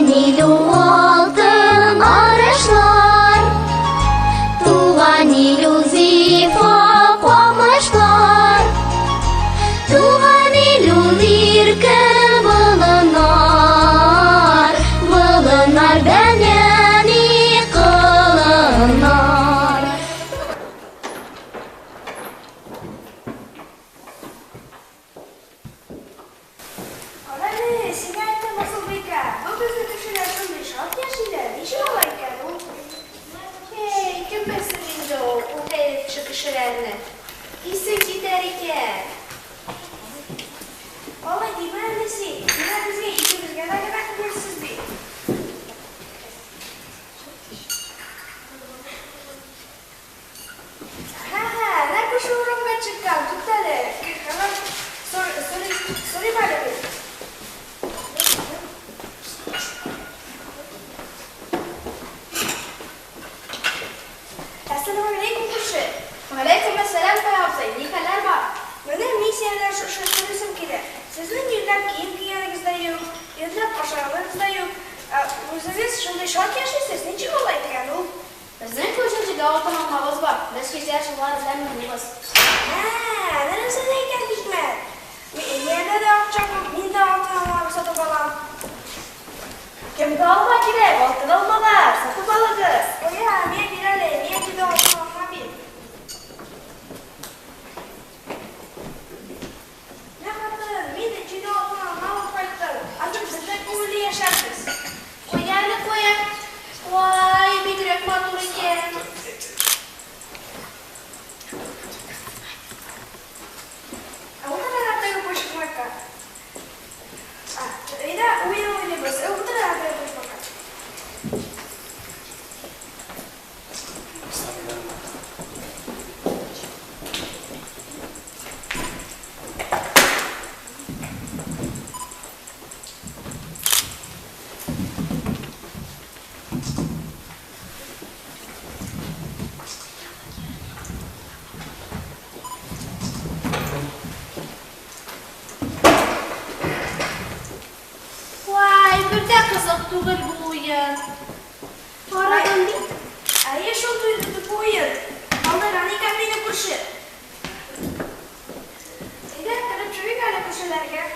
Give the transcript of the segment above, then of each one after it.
Nilu altın arışlar, tuğan nilu zifa koymuşlar. Tuğan nilu lirken bulunar, bulunar benyani kılınar. Anne, sigarette nasıl bekar? Bu bizi düşünüyorsun bir şart yaşıyla. İşi olayken o. Hey, kim besleyince o herif çıkışlarını? İse gider iken. Vallahi değil mi annesi? Yine bize ikimiz kadar hırsız değil. Ha, ne kuşurum ben çıkan? Tuttale. Hemen sorry bana bir. Assalamualaikum kuşu. Waalaikumsalam Pak Hafsay. İyi kalar var. Benim misyeler şu soruyorum ki de. Sizin yüzden giyim giyenizde yok. Yüzden aşağılarınızda yok. Özünüz şimdi şart yaşıyorsunuz. Niçin olaydı yani o? Bizning qo'shimchaga avtonomimiz bor. Biz kechgacha shug'ullar bilan minamiz. Ha, neresi neyken hikmet? Yerde de akşam bir de altına satıp alalım. Kimga olma kerak? Oltin olmalar, sotib olasiz. Oya, niye birale, niye ki de altına alma bir? Ne kadar, bir de ki de altına alma olsaydı. Artık bizde kumulu yaşarsınız. Qo'yani qo'ying. Voy, bedrak motor ekan. Utrarada boşluk marka. Ida uyuyor bas. Utrarada boşluk marka. Voy, birda qiziq tug'il bu o'yin. Qaradim. Ayı şu duydu bu oyun. Alır hani kapıyı kuşu. Ida kırıp çocuk hala kuşularga.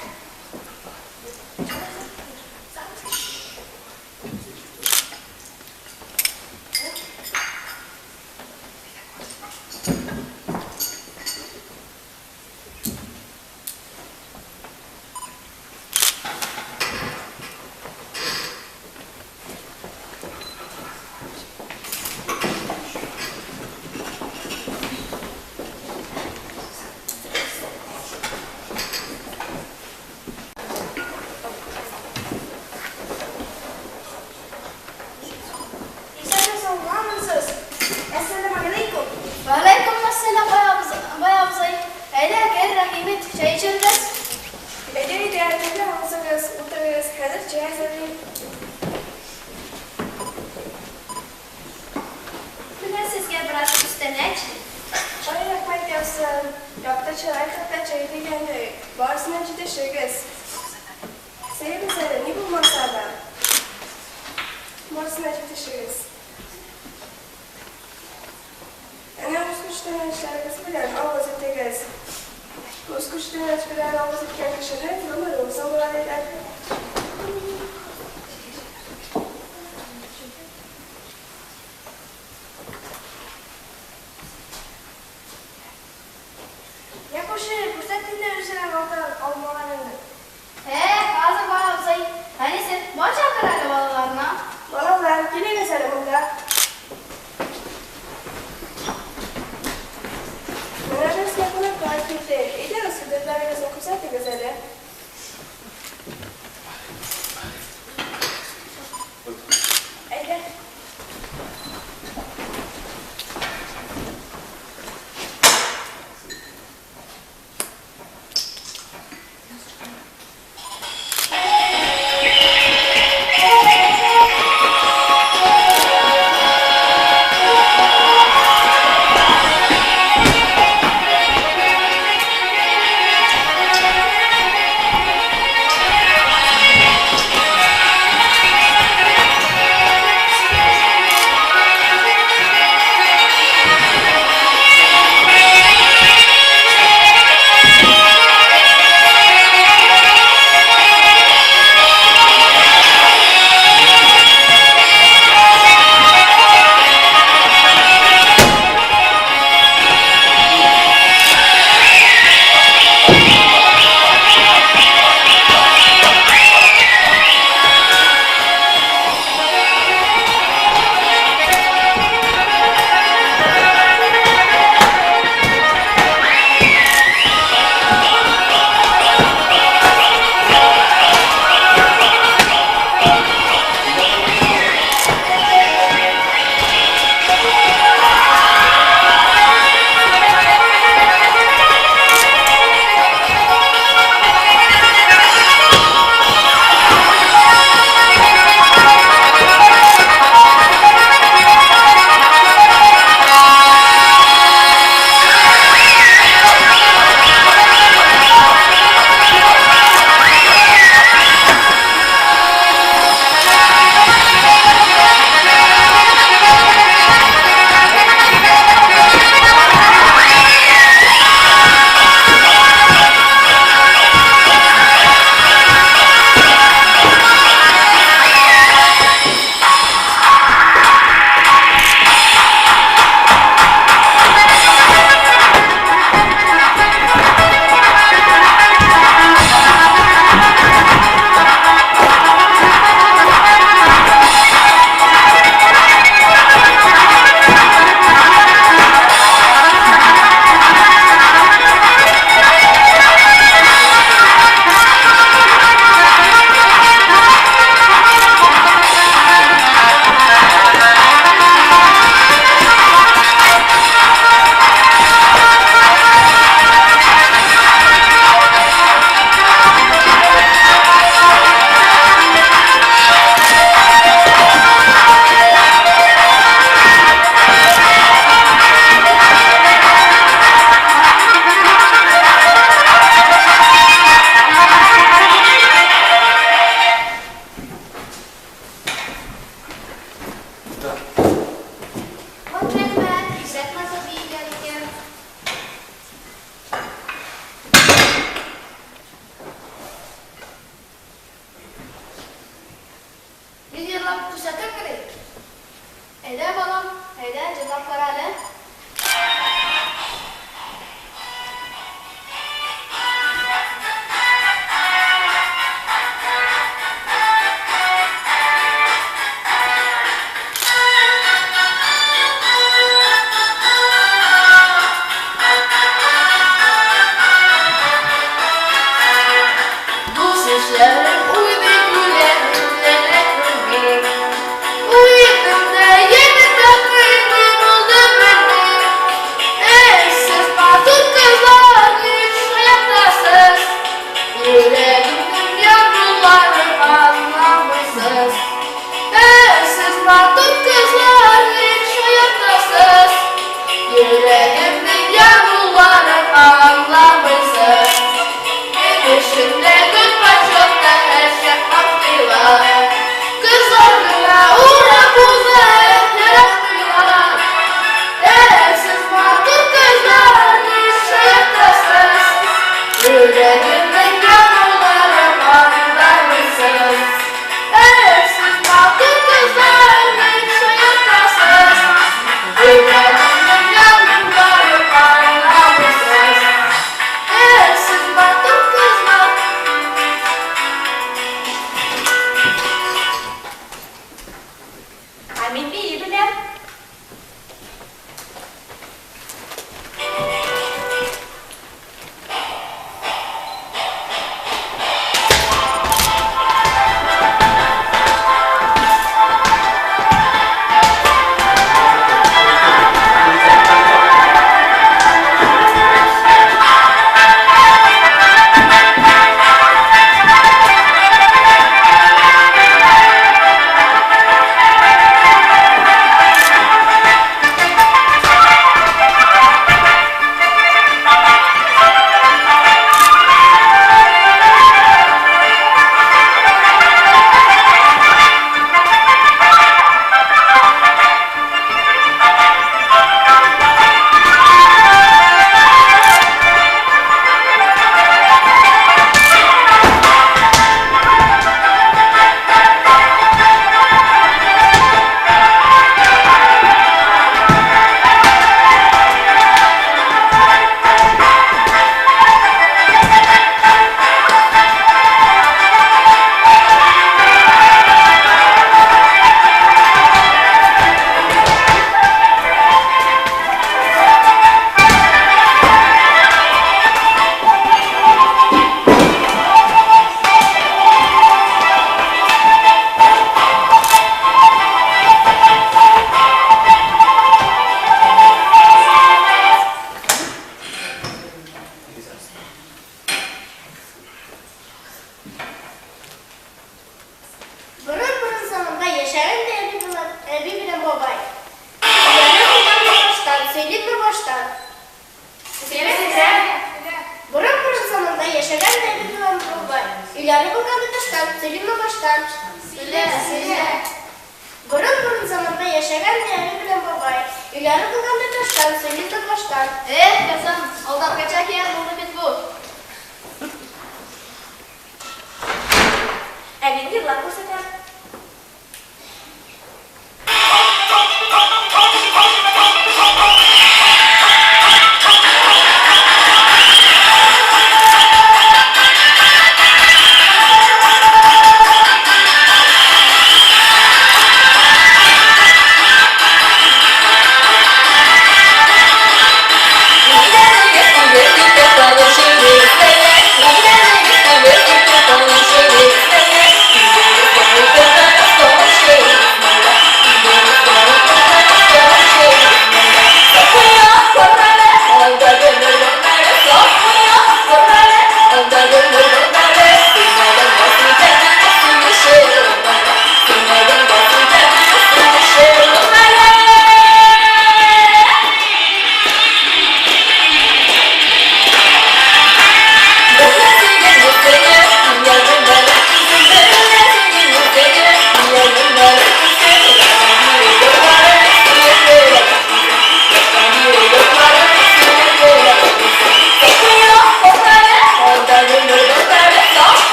Assalamualaikum. Waalaikumsalam Pak Hafsay. Hayda, gel Rahimit, çay içeriz. Beni değerli alsanız, otururuz, hazır çay hazırlayın. Bugun sizga biroz ustanak. Çay yapmak yapsın. Yokta çay hatta çay deganda borisini juda shig'iz. Sevimsizlar, ne bo'lmasa-da. Borisini juda shig'iz. Ana o'zkushdan ishlarimiz bilan ovozi tegiz. O'zkushdan bilan ovozi tekkan kishini umr o'zi bo'ladi aytadi. Yaklaşık fırsatında üzerine olmalarını. Hozir Pak Hafsay. Qani sen bosh chaqiradi bolalarni. Bolalar, keling mesela bunda. Mana biz yapına takipte. İdiniz hüdetlerinizi okusaydı güzeli. yıllap düşətin qırı. Edə balam, edə cızap qaralı. Thank you.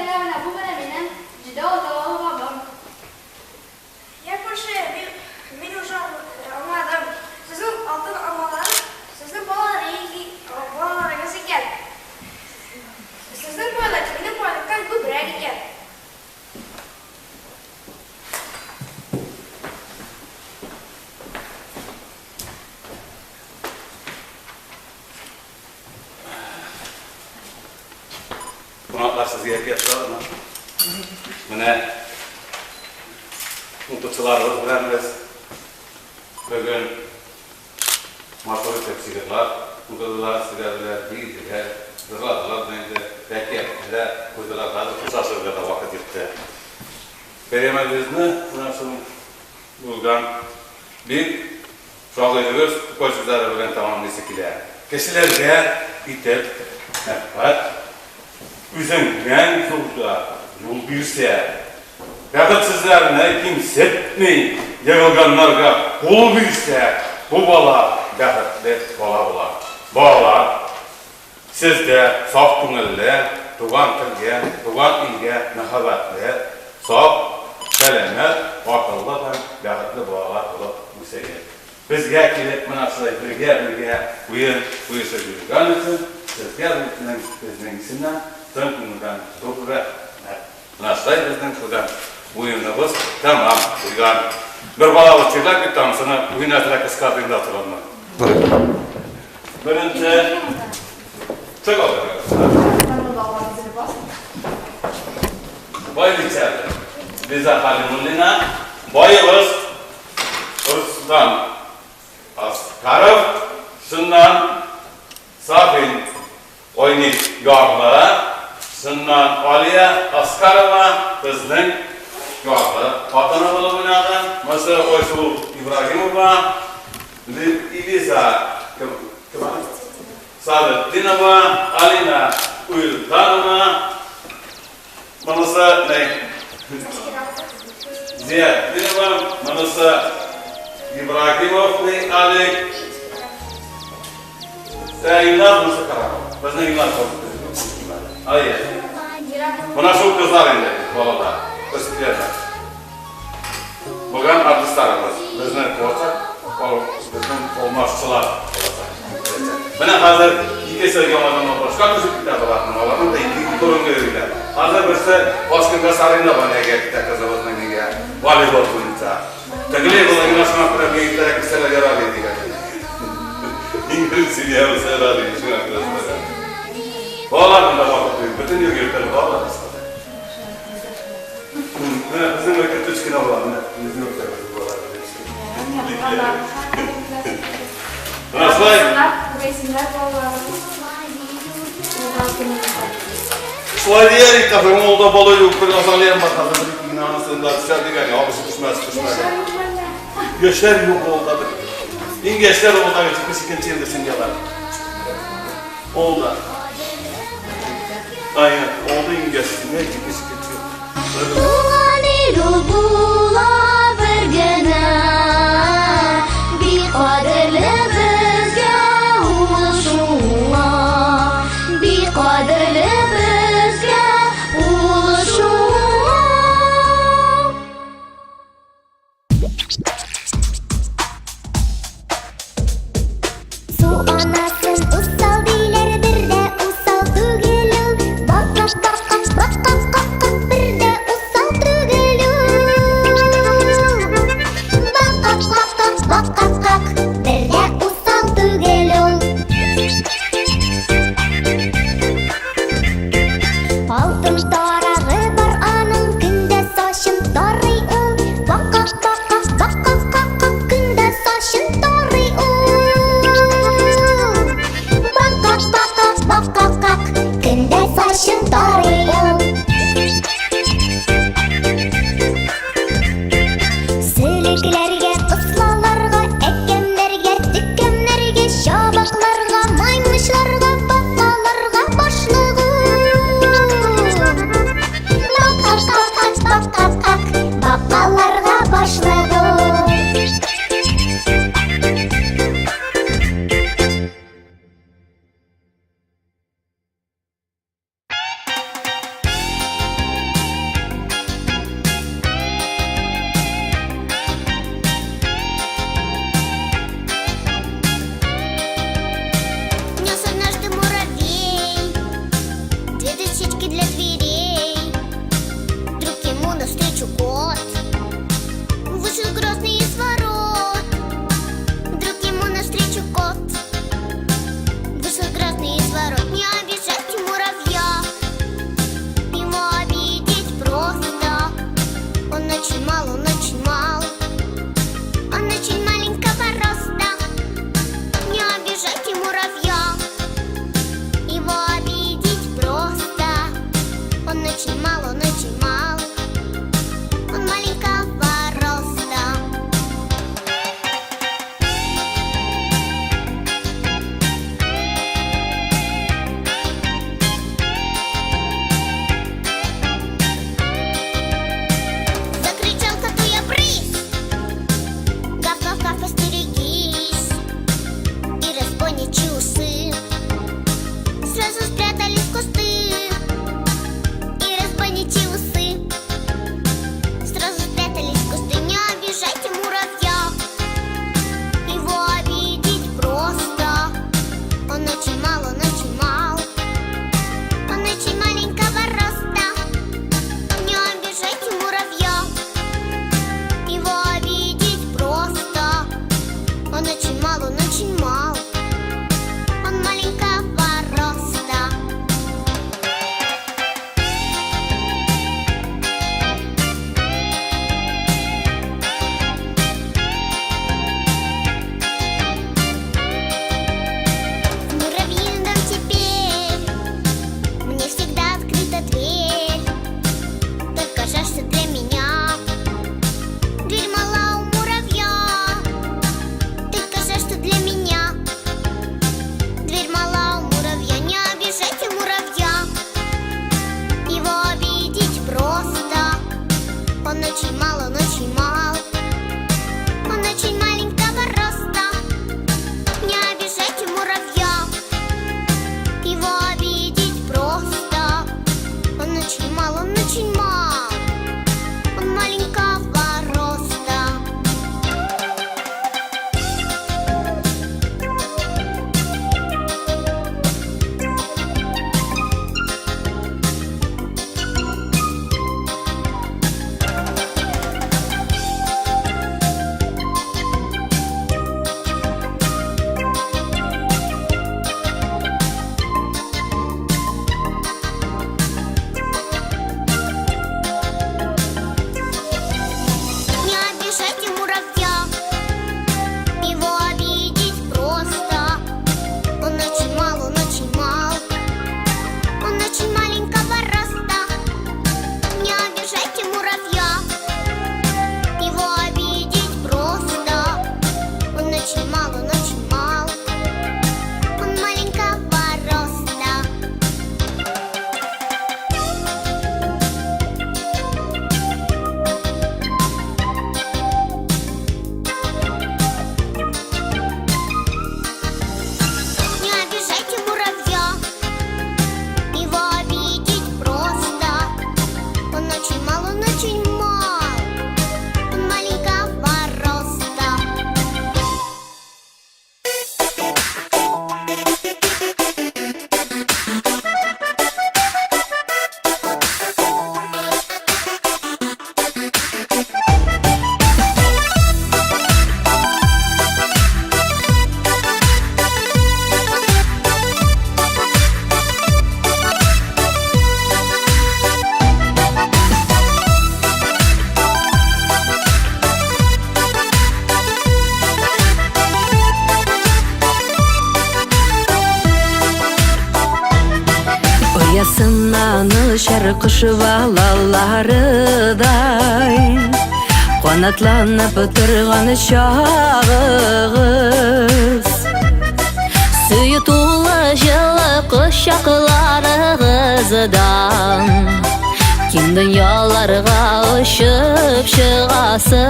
kelamına bu benim cide odalı babam. Yaklaşık bir uşağım anladım. Sizin altın almalar, sizin balalar iyi balalara nasıl gel? Sizin balalar benim balalardan bu birey gel. Qonaqlar sizga yetyaptimi? Mana o'quvchilarimiz bilan biz bugun mashg'ulot o'tkazdilar. O'quvchilar sizlarga deydilar, yig'ladilar, endi bekatda ko'zlar hali qisasizga vaqt yetdi. Beremegizni shuna so'ng bo'lgan bir shog'irimiz o'quvchilari bilan tamomlaysa keladi. Kishilarga bitib, nafaqat üzünden yolda yol bilse, bəxtsizlərine kimsetmeyin, yığılganlarga qol bilse, bu bala bəxtli bala bular. Bala, sizde saf künüllü, tuğan tilge, tuğan ilge, məhabbətli, saf, sələmət, akıllı da bəxtli balalar olub müsəyir. Bizge kelib münasibət birge uyusa yürügan üçün, sizge bizden isimden Tanıklıdan doğru nasıl bizden şuradan oyunumuz tamam uygan bir bala uçurlar bir tanesini oyun atarak ıskaldığında hatırlanma. Birinci çok olur. Bayıl içeride. Bize Halimulina bayılız Rus'tan Askarov şundan Safin oynayıp yorlar. Sınnan Aliya Askarova bizning yo'qlar. Xotini bo'lib o'ynagan. Masalan, Oysu Ibrahimova, Iliza Saadetdinova, Alina Uyultanova, manasa Ziyatdinova, manasa Ibrahimov Ali Sayınlar nasıl karar? Bizning yıllar oldu. Hayır. Buna çok kızlar indi, balalar, ıskılarlar. Bugün artistlarımız, bizden korkak, bizden olmazçılar olacak. Bana hazır iki sergamadan başka müzik kitabılarının olanı da iki durum görüyorlar. Hazır birisi Baskın'da sarayında bana geldi, kızımızın nege, voleybol oyunca. Tekliğe dolayı yanaşmakla bir giderek isterler yarar edildi. İngiliz silahı sever edildi, şuna kırasınlar. Bağlarında vakit duyuyor, bütün yürüyüşleri bağlar istedim. Bizim ülkede üç gün avlandı, bizim ülkede bağlar. Nasıl? Bu resimler Şöyle diyerek tabii oldu balı yok, bir azalıyım bakalım, bir inanısında dışarıda gel, abisi düşmez. Göçler yok oldu. İngeçler oldu, çıkmış ikinci yılda simgeler. Oldu. Aynen, oldu İngilizce. Ne gibi sıkıntı yok. Tuğanı bula vergene bir kaderle bizge ulaşula bir kaderle bizge ulaşula Su anasın usal dilerdir de usal tügülü Bakak bir de usal дощечки для дверей. Вдруг ему навстречу кот вышел грозный из ворот. Вдруг ему навстречу кот вышел грозный из ворот. Не обижайте муравья, его обидеть просто. Он очень мал, он очень мал, он очень маленького роста. Не обижайте муравья, его обидеть просто. Он очень мал, он очень мал, он маленького роста. Закричал коту я брысь, гав-гав-гав, остерегись. И разбойничьи усы сразу спрятались в кусты. И разбойничьи усы сразу спрятались в кусты. Не обижайте муравья, его обидеть просто. Он очень мал, он очень мал, он очень маленького роста. Не обижайте муравья, его обидеть просто. Он очень мал, он очень мал, он маленького роста. В муравьином теперь мне всегда открыта дверь. Только жаль, что для меня дверь мала у муравья. Только жаль, что для меня дверь мала у муравья. Не обижайте муравья, его обидеть просто. Он очень мал, он очень мал, он очень маленького роста. Не обижайте муравья, его обидеть просто. Он очень мал, он очень мал, он маленького роста. Не обижайте муравья, его обидеть просто. Он очень мал, он очень мал, он очень маленького роста. Не обижайте муравья, его обидеть просто. Он очень мал, он очень мал, он маленького роста. Не обижайте муравья, его обидеть просто. Он очень мал, он очень мал, он маленького роста. Оясынан шарқы шұбалаларыдай қуанатланып тұрған шағығыз. Сүйі толы жылы құшақларыңыздан кең дүнияларға ұшып шығасыз.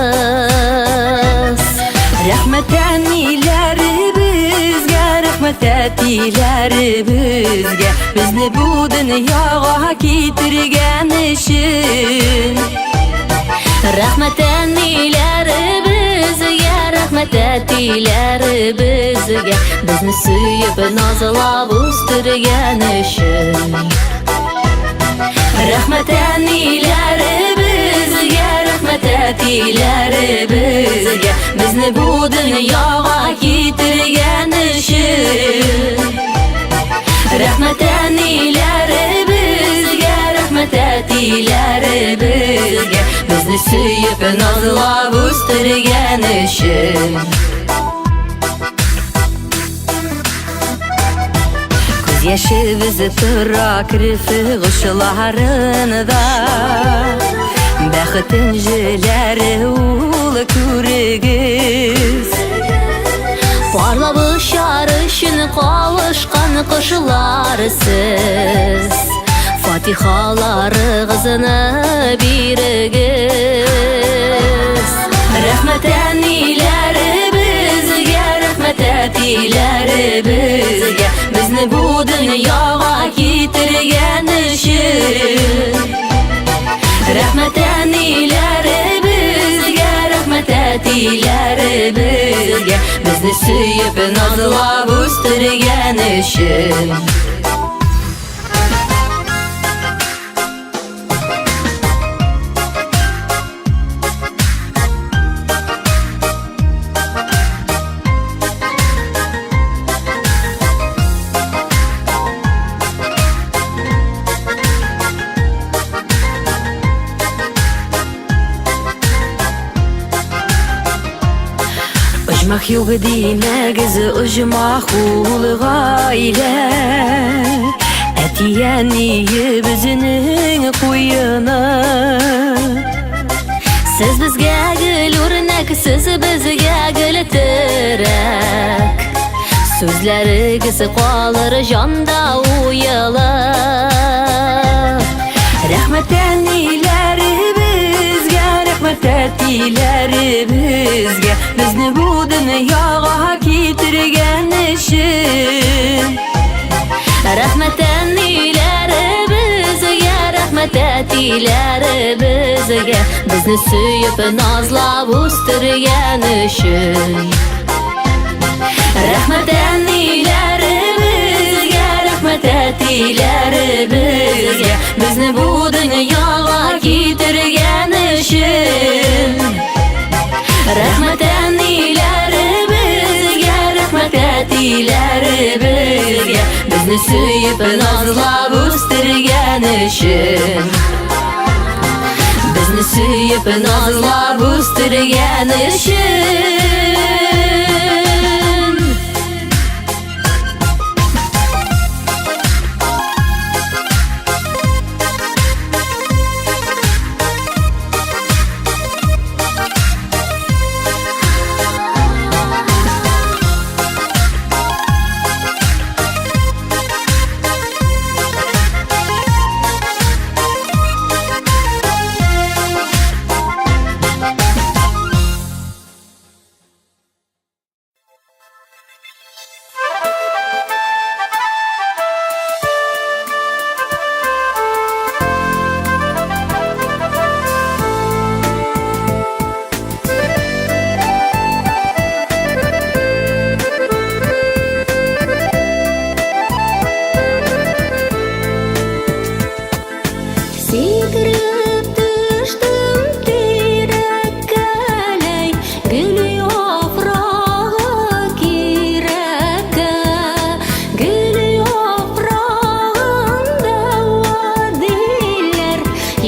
Рәхмәт әниләребезгә, рәхмәт әтиләребезгә, безне бу дөньяга китергән өчен. Рәхмәт әниләребезгә, рәхмәт әтиләребезгә, безне сөеп назлап үстергән өчен. Rahmet enileri bizge, rahmet etileri bizge. Bizni bu dunyoga getirgan işin. Rahmet enileri bizge, rahmet etileri bizge. Bizni suyup nazlab o'stirgan işin. Ko'z yoshi bizi turak rifi g'ushlarida. Baxtin jilari ul ko'rigiz. Parlab usharishini qovushgan qushlar siz. Fatihalari qizini birigiz. Rahmat enileri bizge, rahmat etileri bizge. Bizni bu dunyoga getirgan işin. Rahmat enileri bizge, rahmat etileri bizge. Bizni suyup nazlab o'stirgan işin. Ujmak yok demegiz, ujmak ul gaile. Etiyeni bizning qo'yini. Siz bizga gul o'rnak, siz bizga gul tirak. So'zlarigiz qolar jonda o'yilib. Rahmat enileri bizge, rahmat etileri bizge. Bizni bu dunyoga getirgan işin. Rahmat enileri bizge, rahmat etileri bizge. Bizni suyup nazlab o'stirgan işin. Rahmat enileri bizge, rahmat etileri bizge. Bizni bu dunyoga getirgan işin. Rahmat enileri bizge, rahmat etileri bizge. Bizni suyup nazlab o'stirgan işin. Bizni suyup nazlab o'stirgan işin.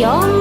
Yon